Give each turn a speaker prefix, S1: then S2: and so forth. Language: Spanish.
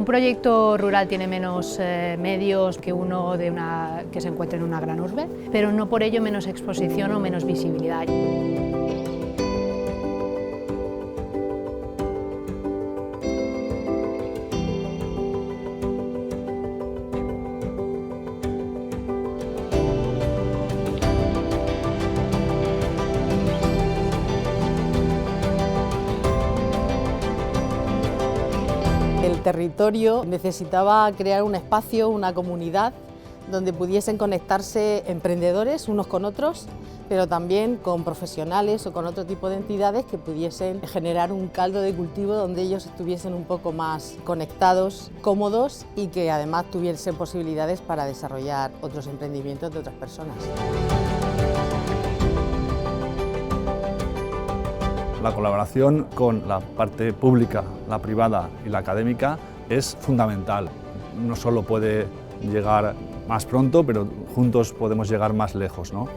S1: Un proyecto rural tiene menos medios que uno que se encuentre en una gran urbe, pero no por ello menos exposición o menos visibilidad.
S2: El territorio necesitaba crear un espacio, una comunidad, donde pudiesen conectarse emprendedores unos con otros, pero también con profesionales o con otro tipo de entidades que pudiesen generar un caldo de cultivo donde ellos estuviesen un poco más conectados, cómodos y que además tuviesen posibilidades para desarrollar otros emprendimientos de otras personas.
S3: La colaboración con la parte pública, la privada y la académica es fundamental. No solo puede llegar más pronto, pero juntos podemos llegar más lejos, ¿no?